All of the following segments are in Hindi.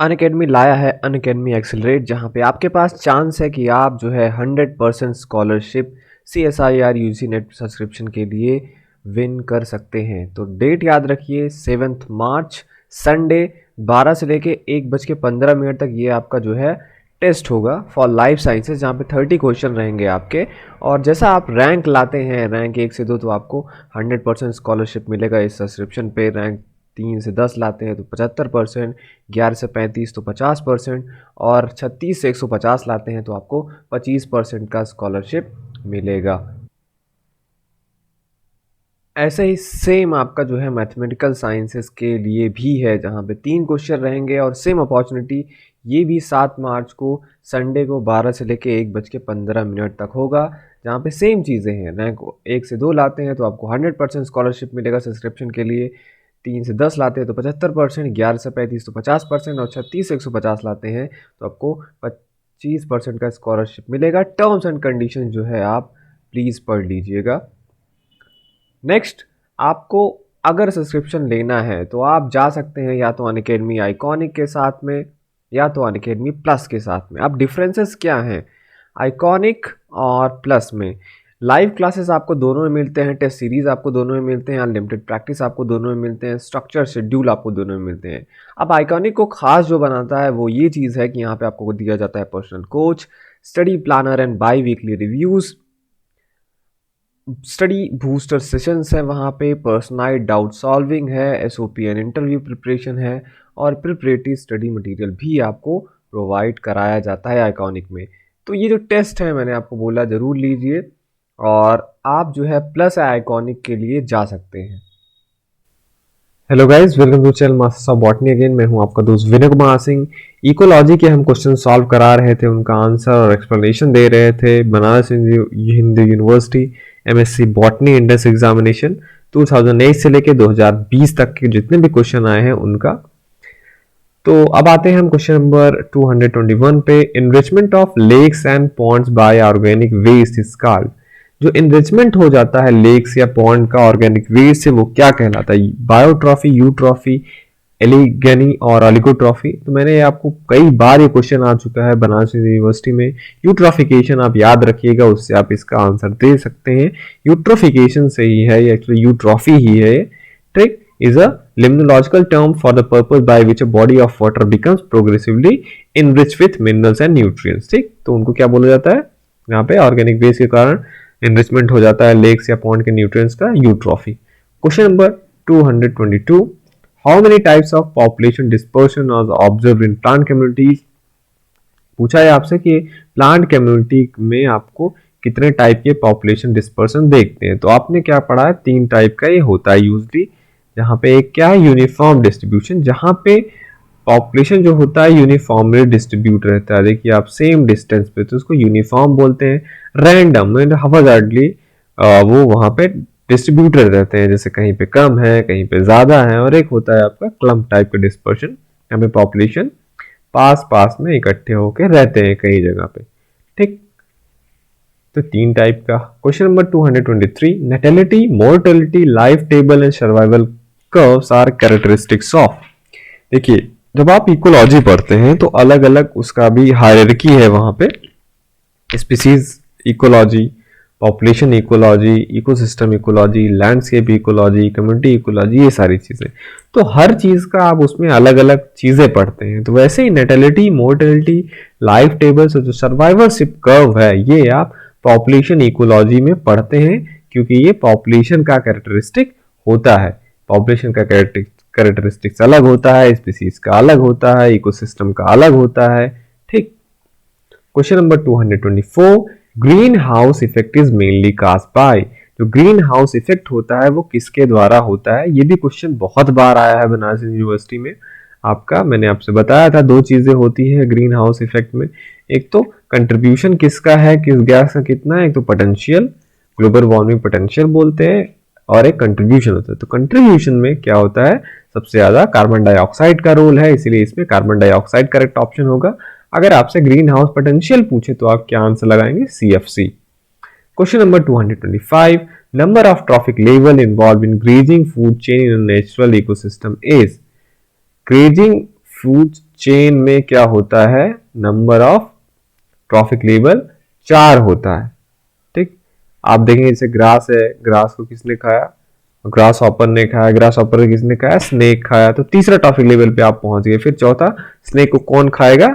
अनअकैडमी लाया है अनअकैडमी एक्सेलरेट, जहाँ पे आपके पास चांस है कि आप जो है 100% scholarship CSIR UGC net subscription के लिए विन कर सकते हैं। तो डेट याद रखिए 7 मार्च संडे 12 से लेके 1:15 तक ये आपका जो है टेस्ट होगा फॉर लाइफ साइंसेज, जहाँ पे 30 क्वेश्चन रहेंगे आपके। और जैसा आप रैंक लाते हैं रैंक 1 से 2 तो आपको 100% स्कॉलरशिप मिलेगा इस सब्सक्रिप्शन पे। रैंक 3 से 10 लाते हैं तो 75%, 11 से 35 तो 50%, और 36 से 150 लाते हैं तो आपको 25% का स्कॉलरशिप मिलेगा। ऐसे ही सेम आपका जो है मैथमेटिकल साइंसेस के लिए भी है, जहाँ पे 3 क्वेश्चन रहेंगे और सेम अपॉर्चुनिटी ये भी 7 मार्च को संडे को 12 से लेके 1:15 तक होगा, जहाँ पे सेम चीज़ें हैं। रैंक 1 से 2 लाते हैं तो आपको 100% स्कॉलरशिप मिलेगा सब्सक्रिप्शन के लिए, 3 से 10 लाते हैं तो 75%, 11 से 35 तो 50%, और 36 से 150 लाते हैं तो आपको 25% का स्कॉलरशिप मिलेगा। टर्म्स एंड कंडीशन जो है आप प्लीज़ पढ़ लीजिएगा। नेक्स्ट, आपको अगर सब्सक्रिप्शन लेना है तो आप जा सकते हैं या तो अनअकैडमी आइकॉनिक के साथ में या तो अनअकैडमी प्लस के साथ में। अब डिफरेंसेस क्या हैं आइकॉनिक और प्लस में? लाइव क्लासेस आपको दोनों में मिलते हैं, टेस्ट सीरीज आपको दोनों में मिलते हैं, अनलिमिटेड प्रैक्टिस आपको दोनों में मिलते हैं, स्ट्रक्चर शेड्यूल आपको दोनों में मिलते हैं। अब आइकॉनिक को खास जो बनाता है वो ये चीज़ है कि यहाँ पे आपको दिया जाता है personal coach, study planner and bi weekly reviews, study booster sessions है, वहाँ पे पर्सनलाइज्ड डाउट सॉल्विंग है, SOP एंड इंटरव्यू प्रिपरेशन है, और प्रिपरेटरी स्टडी मटेरियल भी आपको प्रोवाइड कराया जाता है आइकॉनिक में। तो ये जो टेस्ट है मैंने आपको बोला ज़रूर लीजिए, और आप जो है प्लस आइकॉनिक के लिए जा सकते हैं। Hello guys, welcome to channel masters of botany again. मैं हूं आपका दोस्त विनय कुमार सिंह। इकोलॉजी के हम क्वेश्चन सॉल्व करा रहे थे, उनका आंसर और एक्सप्लेनेशन दे रहे थे। Banaras Hindu university MSc botany entrance examination 2008 से लेके 2020 तक के जितने भी क्वेश्चन आए हैं उनका। तो अब आते हैं हम क्वेश्चन नंबर 221 पे। Enrichment of lakes and ponds by organic waste is called. जो इनरिचमेंट हो जाता है लेक्स या पॉन्ड का ऑर्गेनिक वेस्ट से, वो क्या कहलाता है? बायोट्रॉफी, यूट्रॉफी, एलिगनी और ऑलिगोट्रॉफी। तो मैंने आपको कई बार ये क्वेश्चन आ चुका है बनारस यूनिवर्सिटी में। यूट्रॉफिकेशन आप याद रखिएगा, उससे आप इसका आंसर दे सकते हैं। यूट्रोफिकेशन से ही है, एक्चुअली यूट्रॉफी ही है। Trick is a limnological term for the purpose by which a body of water becomes progressively enriched with minerals and nutrients। ठीक, तो उनको क्या बोला जाता है? यहाँ पे ऑर्गेनिक वेस्ट के कारण एनरिचमेंट हो जाता है लेक्स या पॉन्ड के न्यूट्रिएंट्स का, eutrophy. Question number 222, how many types of population dispersion are observed in plant communities. पूछा है आपसे कि प्लांट कम्युनिटी में आपको कितने टाइप के पॉपुलेशन डिस्पर्सन देखते हैं। तो आपने क्या पढ़ा है? 3 टाइप का ये होता है यूजली, जहाँ पे एक क्या है? यूनिफॉर्म डिस्ट्रीब्यूशन, जहाँ पे पॉपुलेशन जो होता है यूनिफॉर्मली डिस्ट्रीब्यूट रहता है। देखिए आप सेम डिस्टेंस पे, तो उसको यूनिफॉर्म बोलते हैं। रैंडम एंड हवाजार्डली वो वहाँ पे डिस्ट्रीब्यूटेड रहते हैं, जैसे कहीं पे कम है कहीं पे ज्यादा है। और एक होता है आपका क्लम्प टाइप का डिस्पर्शन, यहाँ पे पॉपुलेशन पास पास में इकट्ठे होकर रहते हैं कई जगह पे। ठीक, तो 3 टाइप का। Question number 223, natality, mortality, life table and survival curves are characteristics of. देखिए जब आप इकोलॉजी पढ़ते हैं तो अलग अलग उसका भी हायरार्की है वहां पे। Species ecology, population ecology, ecosystem ecology, landscape ecology, community ecology, ये सारी चीजें। तो हर चीज का आप उसमें अलग अलग चीजें पढ़ते हैं। तो वैसे ही नेटेलिटी, मोर्टेलिटी, लाइफ टेबल्स और जो सर्वाइवरशिप कर्व है, ये आप पॉपुलेशन इकोलॉजी में पढ़ते हैं, क्योंकि ये पॉपुलेशन का कैरेक्टरिस्टिक होता है। पॉपुलेशन का कैरेक्टरिस्टिक्स अलग होता है, स्पीसीज का अलग होता है, इकोसिस्टम का अलग होता है। ठीक, question number 224, green house effect is mainly caused by. जो ग्रीन हाउस इफेक्ट होता है वो किसके द्वारा होता है? ये भी क्वेश्चन बहुत बार आया है बनारस यूनिवर्सिटी में आपका। मैंने आपसे बताया था 2 चीजें होती है ग्रीन हाउस इफेक्ट में। एक तो कंट्रीब्यूशन किसका है, किस गैस का कितना है, एक तो पोटेंशियल, ग्लोबल वार्मिंग पोटेंशियल बोलते हैं, और एक कंट्रीब्यूशन होता है। तो कंट्रीब्यूशन में क्या होता है? सबसे ज्यादा कार्बन डाइऑक्साइड का रोल है, इसीलिए इसमें कार्बन डाइऑक्साइड करेक्ट ऑप्शन होगा। अगर आपसे ग्रीन हाउस पोटेंशियल पूछे तो आप क्या आंसर लगाएंगे? CFC। Question number 225, number of trophic level involve in grazing food chain in natural ecosystem is. Grazing food chain में क्या होता है, नंबर ऑफ ट्रॉफिक लेवल 4 होता है। ठीक, आप देखेंगे जैसे ग्रास है, ग्रास को किसने खाया, ग्रास हॉपर ने खाया, ग्रास हॉपर को किसने खाया, स्नेक खाया, तो तीसरा ट्रॉफिक लेवल पे आप पहुंच गए। फिर चौथा, स्नेक को कौन खाएगा,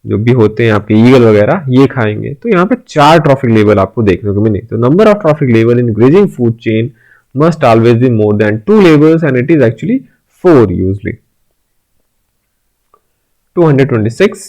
जो भी होते हैं आपके ईगल वगैरह, ये खाएंगे। तो यहाँ पे 4 ट्रॉफिक लेवल आपको देखने को मिले। तो number of trophic level in grazing food chain must always be more than 2 levels and it is actually 4 usually. 226.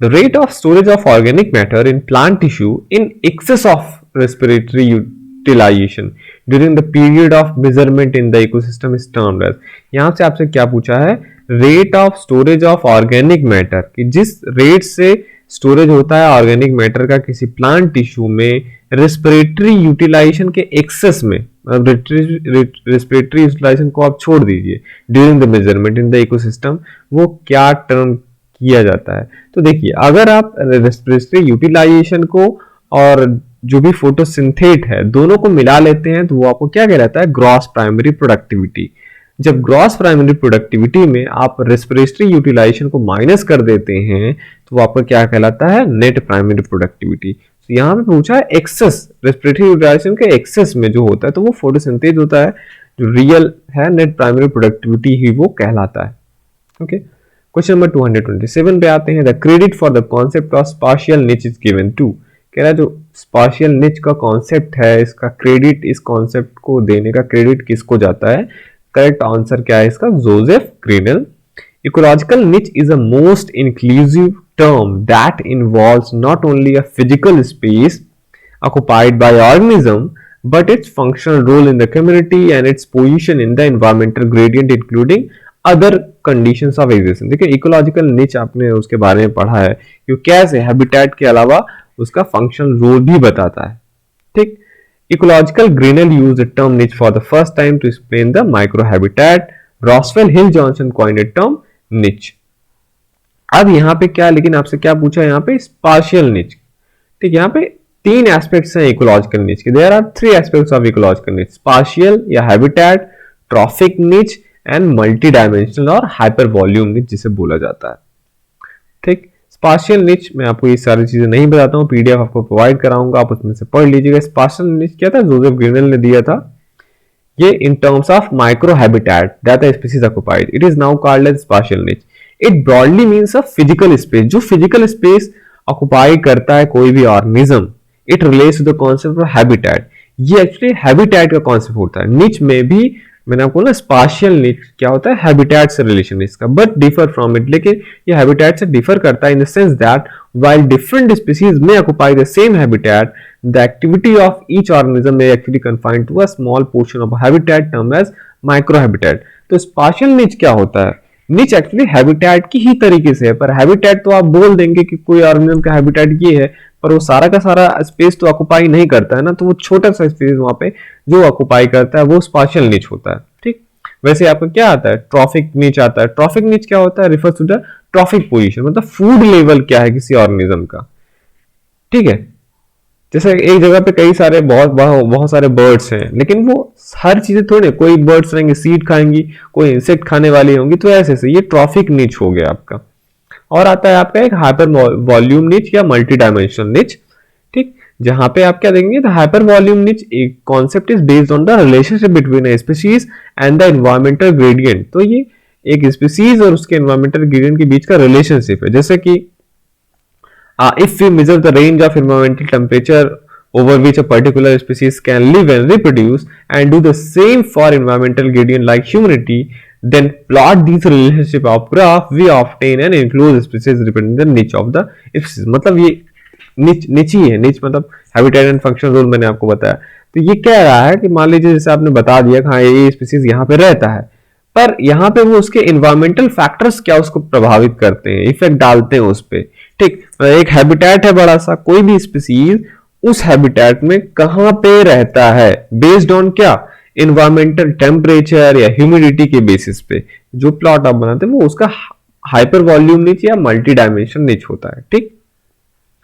The rate of storage of organic matter in plant tissue in excess of respiratory utilization during the period of measurement in the ecosystem is termed as. यहाँ से आपसे क्या पूछा है, rate of storage of organic matter, कि जिस रेट से स्टोरेज होता है ऑर्गेनिक मैटर का किसी प्लांट टिश्यू में रेस्पिरेटरी यूटिलाइजेशन के एक्सेस में, रेस्पिरेटरी यूटिलाइजेशन को आप छोड़ दीजिए, during the measurement in the ecosystem, वो क्या टर्म किया जाता है। तो देखिए, अगर आप रेस्पिरेटरी यूटिलाइजेशन को और जो भी फोटोसिंथेट है दोनों को मिला लेते हैं तो वो आपको क्या कहलाता है, ग्रॉस प्राइमरी प्रोडक्टिविटी। जब ग्रॉस प्राइमरी प्रोडक्टिविटी में आप रेस्पिरेटरी यूटिलाइजेशन को माइनस कर देते हैं तो वो आपका क्या कहलाता है, नेट प्राइमरी प्रोडक्टिविटी। तो यहाँ पे पूछा है एक्सेस, रेस्पिरेटरी यूटिलाइजेशन के एक्सेस में जो होता है तो वो फोटोसिंथेसिस होता है, जो रियल है नेट प्राइमरी प्रोडक्टिविटी ही वो कहलाता है। ओके, क्वेश्चन नंबर 227 पे आते हैं। The credit for the concept of spatial niche is given to, कह रहा है जो स्पाशियल निच का कॉन्सेप्ट है, इसका क्रेडिट, इस कॉन्सेप्ट को देने का क्रेडिट किसको जाता है। करेक्ट आंसर क्या है इसका, जोसेफ ग्रीनल। इकोलॉजिकल निच is a most inclusive term that involves not only a physical space occupied by organism but its functional role in the community and its position in the environmental gradient including other conditions of existence। देखिए, इकोलॉजिकल निच आपने उसके बारे में पढ़ा है कि कैसे हैबिटेट के अलावा उसका फंक्शनल रोल भी बताता है। ठीक, ecological Grinnell used the term niche for the first time to explain the micro habitat. Roswell Hill Johnson coined the term niche. अब यहाँ पे क्या, लेकिन आपसे क्या पूछा यहाँ पे, स्पाशियल निच। ठीक, यहाँ पे 3 एस्पेक्ट्स हैं इकोलॉजिकल निच के। There are 3 aspects of ecological niche, spatial या habitat, trophic niche and multi dimensional और हाइपर वॉल्यूम निच जिसे बोला जाता है। ठीक, स्पाशियल निच में आपको ये सारी चीजें नहीं बताता हूँ, पीडीएफ आपको प्रोवाइड कराऊंगा, आप उसमें से पढ़ लीजिएगा। स्पाशियल निच क्या था, जोसेफ ग्रीनल ने दिया था ये in terms of micro habitat that the species occupied, it is now called as spatial niche. It broadly means a physical space, जो फिजिकल स्पेस ऑक्युपाई करता है कोई भी organism. It relates to the concept of habitat, ये एक्चुअली हैबिटेट का कॉन्सेप्ट होता है। निच में भी मैंने आपको ना स्पाशियल निच क्या होता है, हैबिटेट से रिलेशन इसका, बट डिफर फ्रॉम इट, लेकिन ये हैबिटेट से डिफर करता है in the sense that while different species may occupy the same habitat, the activity of each organism may actually confined to a small portion of habitat term as micro habitat. तो स्पाशियल निच क्या होता है, निच एक्चुअली हैबिटेट की ही तरीके से है, पर हैबिटेट तो आप बोल देंगे कि कोई ऑर्गेनिज्म का हैबिटेट ये है, पर वो सारा का सारा स्पेस तो ऑक्युपाई नहीं करता है ना, तो वो छोटा सा स्पेस वहां पे जो ऑक्युपाई करता है वो स्पाशियल निच होता है। ठीक, वैसे आपका क्या आता है, ट्रॉफिक निच आता है। ट्रॉफिक निच क्या होता है, refers to the trophic position, मतलब फूड लेवल क्या है किसी ऑर्गेनिज्म का। ठीक है, जैसे एक जगह पे कई सारे बहुत सारे बर्ड्स हैं, लेकिन वो हर चीजें थोड़े, कोई बर्ड्स रहेंगे सीड खाएंगी, कोई इंसेक्ट खाने वाली होंगी, तो ऐसे से ये ट्रॉफिक निच हो गया आपका। और आता है आपका एक हाइपर वॉल्यूम निच या मल्टी डायमेंशनल निच। ठीक, जहां पे आप क्या देखेंगे, द हाइपर वॉल्यूम निच एक concept is based on the relationship between A species and the environmental gradient. तो ये एक स्पीशीज और उसके एनवायरमेंटल ग्रेडियंट के बीच का रिलेशनशिप है। जैसे कि if we measure the range of environmental temperature over which a particular species can live and reproduce and do the same for environmental gradient like humidity, then plot these relationship of graph, we obtain an enclosed species representing the niche of the species। मतलब ये निच ही है, निच मतलब हैबिटेट एंड फंक्शन रोल मैंने आपको बताया। तो ये कह रहा है कि मान लीजिए जैसे आपने बता दिया कि हाँ ये स्पीसीज यहाँ पे रहता है, पर यहाँ पे वो उसके इन्वायरमेंटल फैक्टर्स क्या उसको प्रभावित करते हैं, इफेक्ट डालते हैं उस पे। ठीक, एक हैबिटेट है बड़ा सा, कोई भी स्पीसीज उस हैबिटेट में कहां पे रहता है बेस्ड ऑन क्या, इन्वायरमेंटल टेम्परेचर या ह्यूमिडिटी के बेसिस पे जो प्लॉट आप बनाते हैं वो उसका हाइपर वॉल्यूम निच या मल्टी डायमेंशन निच होता है। ठीक,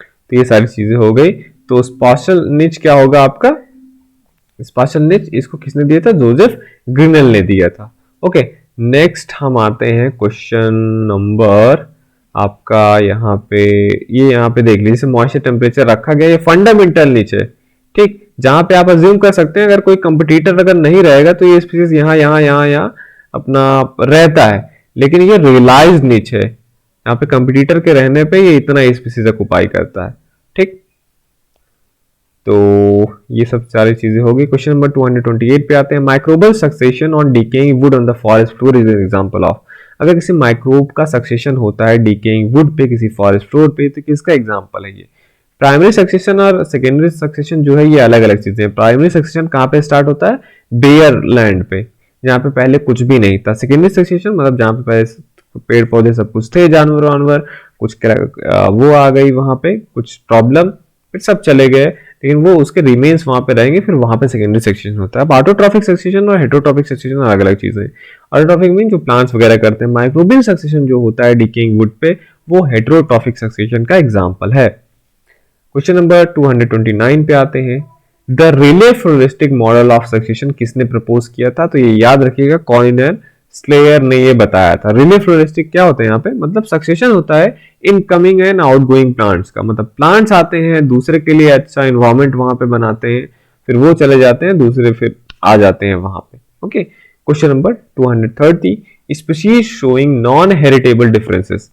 तो ये सारी चीजें हो गई। तो स्पाशियल निच क्या होगा आपका, स्पाशियल निच इसको किसने दिया था, जोसेफ ग्रीनल ने दिया था। ओके, नेक्स्ट हम आते हैं क्वेश्चन नंबर आपका यहाँ पे, ये यहाँ पे देख लीजिए, जैसे मॉइस्चर टेम्परेचर रखा गया, ये फंडामेंटल नीचे, ठीक, जहां पे आप अज्यूम कर सकते हैं अगर कोई कंपटीटर अगर नहीं रहेगा तो ये स्पीसीज यहाँ यहाँ यहाँ यहाँ अपना रहता है, लेकिन ये रियलाइज नीचे है, यहाँ पे कंपटीटर के रहने पे ये इतना स्पीसीज ऑक्युपाई करता है, ठीक। तो ये सब सारी चीजें होगी। क्वेश्चन नंबर 228 पे आते हैं, microbial succession on decaying would on the forest floor is an example of. अगर किसी माइक्रोब का सक्सेशन होता है डीकेइंग वुड पे किसी फॉरेस्ट फ्लोर पे, तो किसका एग्जांपल है ये? प्राइमरी सक्सेशन और सेकेंडरी सक्सेशन जो है ये अलग अलग चीजें हैं। प्राइमरी सक्सेशन कहाँ पे स्टार्ट होता है? बेयर लैंड पे, जहाँ पे पहले कुछ भी नहीं था। सेकेंडरी सक्सेशन मतलब जहाँ पे पहले पेड़ पौधे सब कुछ थे, जानवर वानवर कुछ वो आ गई वहां पे कुछ प्रॉब्लम, फिर सब चले गए, लेकिन वो उसके रिमेन्स वहां पे रहेंगे, फिर वहां पे सेकेंडरी सेक्शन होता है। अब ऑटोट्रॉफिक सक्सेशन और हेटरोट्रॉफिक सक्सेशन अलग अलग चीजें हैं। ऑटोट्रॉफिक मीन जो प्लांट्स वगैरह करते हैं, माइक्रोबियल सक्सेशन जो होता है डिकेइंग वुड पे, वो हेटरोट्रॉफिक सक्सेशन का एग्जांपल है। क्वेश्चन नंबर 229 पे आते हैं, the relay floristic model of succession किसने प्रपोज किया था? तो ये याद रखिएगा, कॉलिनर स्लेयर ने ये बताया था। रिले फ्लोरिस्टिक क्या होता है यहाँ पे? मतलब सक्सेशन होता है इनकमिंग एंड आउटगोइंग प्लांट्स का, मतलब प्लांट्स आते हैं दूसरे के लिए अच्छा एनवायरनमेंट वहां पे बनाते हैं, फिर वो चले जाते हैं, दूसरे फिर आ जाते हैं वहां पे। Okay, question number 230, species showing non heritable differences,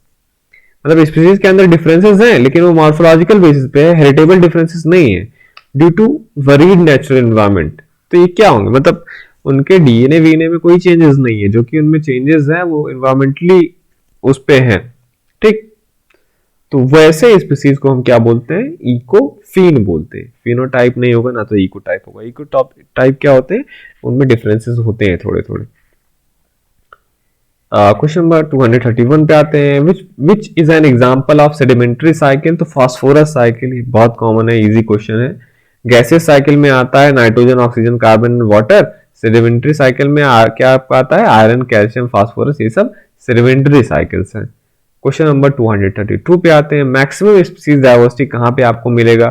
मतलब स्पीशीज के अंदर डिफरेंसेस हैं लेकिन वो मॉर्फोलॉजिकल बेसिस पे है, हेरिटेबल डिफरेंसेस नहीं है, due to worried natural environment. तो ये क्या होंगे? मतलब उनके डीएनए वीएनए में कोई चेंजेस नहीं है, जो कि उनमें चेंजेस है वो एनवायरमेंटली उस पे हैं, ठीक। तो वैसे स्पीसीज को हम क्या बोलते हैं? इकोफीन बोलते हैं। फिनोटाइप नहीं होगा ना तो इकोटाइप होगा। इकोटाइप क्या होते हैं? उनमें डिफरेंसेस होते हैं थोड़े थोड़े। क्वेश्चन नंबर 231 पे आते हैं, which is an example of sedimentary cycle? तो फास्फोरस साइकिल, ये बहुत कॉमन है, इजी क्वेश्चन है। गैसेस साइकिल में आता है nitrogen oxygen carbon water. Sedimentary cycle में क्या आपका आता है? आयरन कैल्शियम फास्फोरस, ये सब सेडिमेंट्री साइकिल्स हैं। क्वेश्चन नंबर 232 पे आते हैं, मैक्सिमम स्पीसीज डाइवर्सिटी कहाँ पे आपको मिलेगा?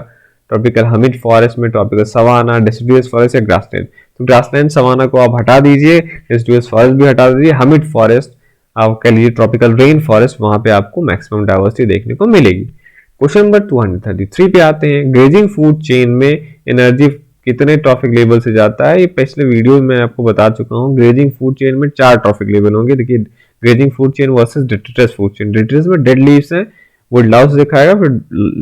ट्रॉपिकल हमिड फॉरेस्ट में, ट्रॉपिकल सवाना, डेसिडुअस फॉरेस्ट या ग्रासलैंड। तो ग्रासलैंड सवाना को आप हटा दीजिए, डेसिडुअस फॉरेस्ट भी हटा दीजिए, हमिड फॉरेस्ट आप कह लीजिए ट्रॉपिकल रेन फॉरेस्ट, वहां पे आपको मैक्सिमम डाइवर्सिटी देखने को मिलेगी। क्वेश्चन नंबर 233 पे आते हैं, ग्रेजिंग फूड चेन में एनर्जी कितने ट्रॉफिक लेवल से जाता है? ये पिछले वीडियो में आपको बता चुका हूँ। ग्रेजिंग फूड चेन में 4 ट्रॉफिक लेवल होंगे। देखिए, grazing food chain versus detritus food chain. Detritus में डेड लीव्स है, वुड लाउस दिखाएगा, फिर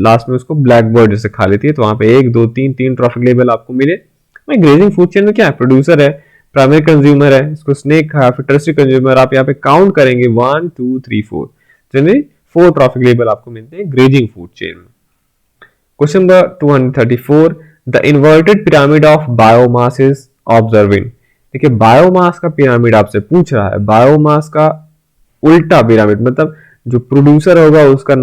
लास्ट में उसको ब्लैक बर्ड जैसे खा लेती है, तो वहां पे 1 2 3 3 ट्रॉफिक लेवल आपको मिले। ग्रेजिंग फूड चेन में क्या है? प्रोड्यूसर है, प्राइमरी कंज्यूमर है, इसको स्नेक खाया, फिर टर्सरी कंज्यूमर। आप यहाँ पे काउंट करेंगे 1 2 3 4, जनरली 4 ट्रॉफिक लेवल आपको मिलते हैं ग्रेजिंग फूड चेन में। Question number 234, the inverted pyramid of biomass is observing. देखिए, बायोमास का पिरामिड आपसे पूछ रहा है, बायोमास का उल्टा पिरामिड, मतलब जो प्रोड्यूसर होगा उसका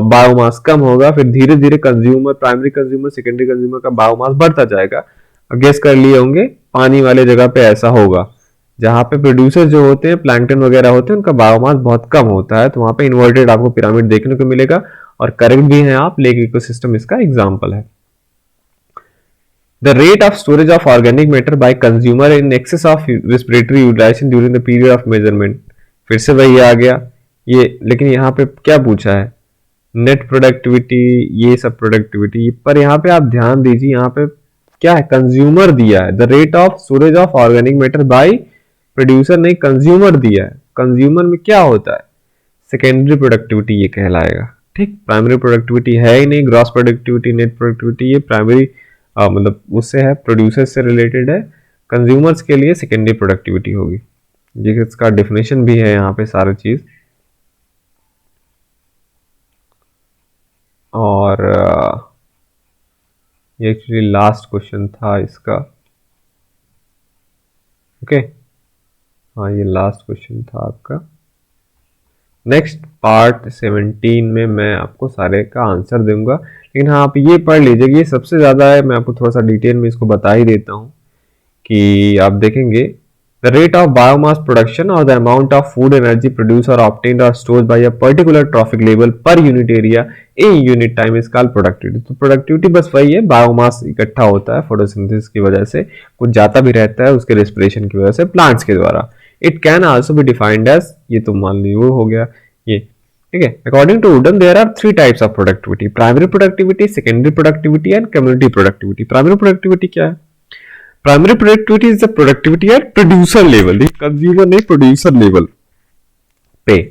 बायोमास कम होगा, फिर धीरे धीरे consumer, primary consumer, secondary consumer का बायोमास बढ़ता जाएगा। गेस कर लिए होंगे, पानी वाले जगह पे ऐसा होगा, जहां पे प्रोड्यूसर जो होते हैं प्लैंकटन वगैरह होते हैं, उनका बायोमास बहुत कम होता है, तो वहां पे इन्वर्टेड आपको पिरामिड देखने को मिलेगा। और करेक्ट भी है आप, लेक इकोसिस्टम इसका एग्जांपल है। The rate of storage of organic matter by consumer in excess of respiratory utilisation during the period of measurement. फिर से वही आ गया ये, लेकिन यहाँ पे क्या पूछा है? नेट प्रोडक्टिविटी, ये सब प्रोडक्टिविटी, पर यहाँ पे आप ध्यान दीजिए, यहाँ पे क्या है? कंज्यूमर दिया है। The rate of storage of organic matter bye producer नहीं, कंज्यूमर दिया है। कंज्यूमर में क्या होता है? सेकेंडरी प्रोडक्टिविटी ये कहलाएगा, ठीक। प्राइमरी प्रोडक्टिविटी है ही नहीं, ग्रॉस प्रोडक्टिविटी, नेट प्रोडक्टिविटी, ये प्राइमरी मतलब उससे है, प्रोड्यूसर से रिलेटेड है। कंज्यूमर्स के लिए सेकेंडरी प्रोडक्टिविटी होगी। ये इसका डेफिनेशन भी है यहाँ पे सारी चीज। और ये एक्चुअली लास्ट क्वेश्चन था इसका। ओके, हाँ ये लास्ट क्वेश्चन था आपका। नेक्स्ट पार्ट 17 में मैं आपको सारे का आंसर दूंगा, लेकिन हाँ आप ये पढ़ लीजिए, ये सबसे ज्यादा है, मैं आपको थोड़ा सा डिटेल में इसको बता ही देता हूँ कि आप देखेंगे, the rate of biomass production और the amount of food energy produce और ऑब्टेन्ड और stored by a particular trophic level per unit area in unit time is called productivity. तो प्रोडक्टिविटी बस वही है, बायोमास इकट्ठा होता है फोटोसिंथेसिस की वजह से, कुछ जाता भी रहता है उसके रेस्पिरेशन की वजह से प्लांट्स के द्वारा। It can also be defined as, ये तो मान ली वो हो गया ये, ठीक है। According to Wooden there are 3 types of productivity, primary productivity, secondary productivity and community productivity. Primary productivity क्या है? Primary productivity is the productivity at producer level, consumer नहीं प्रोड्यूसर लेवल पे।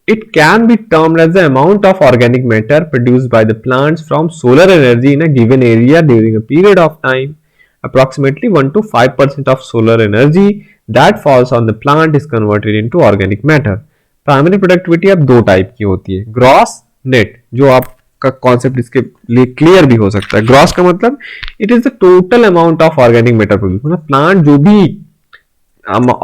It can be termed as the amount of organic matter produced by the plants from solar energy in a given area during a period of time. Approximately 1 to 5% of solar energy that falls on the plant is converted into organic matter. Primary productivity अब दो टाइप की होती है, ग्रॉस, नेट, जो आपका कॉन्सेप्ट इसके लिए क्लियर भी हो सकता है। ग्रॉस का मतलब it is the total amount of organic matter produce, मतलब प्लांट जो भी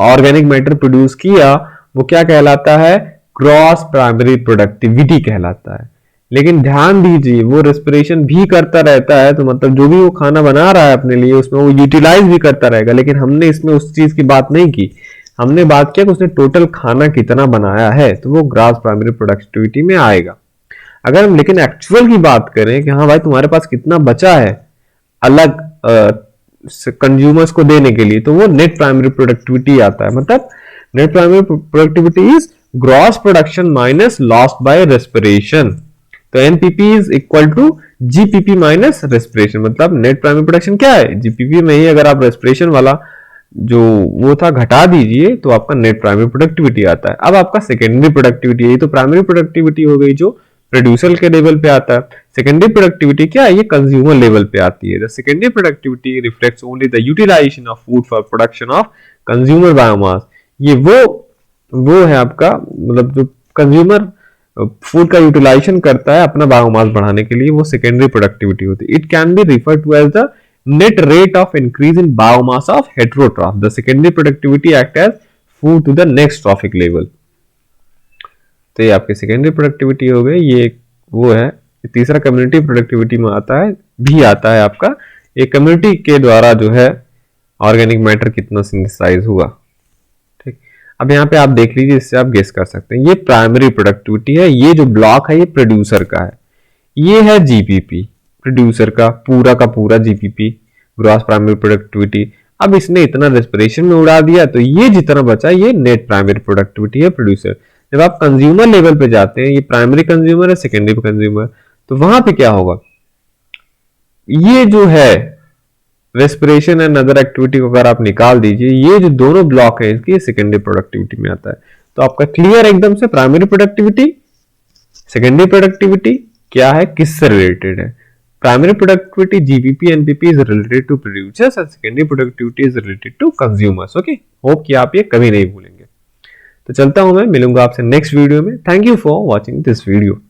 ऑर्गेनिक मैटर प्रोड्यूस किया वो क्या कहलाता है? ग्रॉस प्राइमरी प्रोडक्टिविटी कहलाता है। लेकिन ध्यान दीजिए वो रेस्पिरेशन भी करता रहता है, तो मतलब जो भी वो खाना बना रहा है अपने लिए उसमें वो यूटिलाइज भी करता रहेगा, लेकिन हमने इसमें उस चीज की बात नहीं की। हमने बात किया कि उसने टोटल खाना कितना बनाया है, तो वो ग्रॉस प्राइमरी प्रोडक्टिविटी में आएगा। अगर हम लेकिन एक्चुअल की बात करें कि हाँ भाई तुम्हारे पास कितना बचा है अलग कंज्यूमर्स को देने के लिए, तो वो नेट प्राइमरी प्रोडक्टिविटी आता है। मतलब net primary productivity is gross production minus lost by respiration. तो NPP is equal to GPP minus respiration. मतलब नेट प्राइमरी प्रोडक्शन क्या है? जीपीपी में ही अगर आप रेस्पिरेशन वाला जो वो था घटा दीजिए तो आपका नेट प्राइमरी प्रोडक्टिविटी आता है। अब आपका सेकेंडरी प्रोडक्टिविटी, यही तो प्राइमरी प्रोडक्टिविटी हो गई जो प्रोड्यूसर के लेवल पे आता है। सेकेंडरी प्रोडक्टिविटी क्या है? ये कंज्यूमर लेवल पे आती है। The secondary productivity reflects only the utilisation of food for production of consumer biomass. ये वो है आपका, मतलब जो कंज्यूमर फूड का यूटिलाइजेशन करता है अपना बायोमास बढ़ाने के लिए, वो सेकेंडरी प्रोडक्टिविटी होती है। It can be referred to as the net rate of increase in biomass of heterotroph. The secondary productivity act as food to the next trophic level. तो ये आपकी सेकेंडरी प्रोडक्टिविटी हो गई। ये वो है। तीसरा कम्युनिटी प्रोडक्टिविटी में आता है, भी आता है आपका, एक कम्युनिटी के द्वारा जो है ऑर्गेनिक मैटर कितना सिंथेसाइज हुआ। ठीक, अब यहाँ पे आप देख लीजिए, इससे आप गेस कर सकते हैं। ये प्राइमरी प्रोडक्टिविटी है, ये जो ब्लॉक है ये प्रोड्यूसर का है, ये है जीपीपी प्रोड्यूसर का पूरा जीपीपी ग्रॉस प्राइमरी प्रोडक्टिविटी। अब इसने इतना रेस्पिरेशन में उड़ा दिया, तो ये जितना बचा ये नेट प्राइमरी प्रोडक्टिविटी है प्रोड्यूसर। जब आप कंज्यूमर लेवल पे जाते हैं, ये प्राइमरी कंज्यूमर है, सेकेंडरी कंज्यूमर, तो वहां पे क्या होगा? ये जो है रेस्पिरेशन एंड अदर एक्टिविटी को अगर आप निकाल दीजिए, ये जो दोनों ब्लॉक है इसकी सेकेंडरी प्रोडक्टिविटी में आता है। तो आपका क्लियर एकदम से प्राइमरी प्रोडक्टिविटी, सेकेंडरी प्रोडक्टिविटी क्या है, किससे रिलेटेड है? Primary productivity GPP NPP is related to producers and secondary productivity is related to consumers. Okay, hope कि आप ये कभी नहीं भूलेंगे। तो चलता हूं मैं, मिलूंगा आपसे नेक्स्ट वीडियो में। Thank you for watching this video.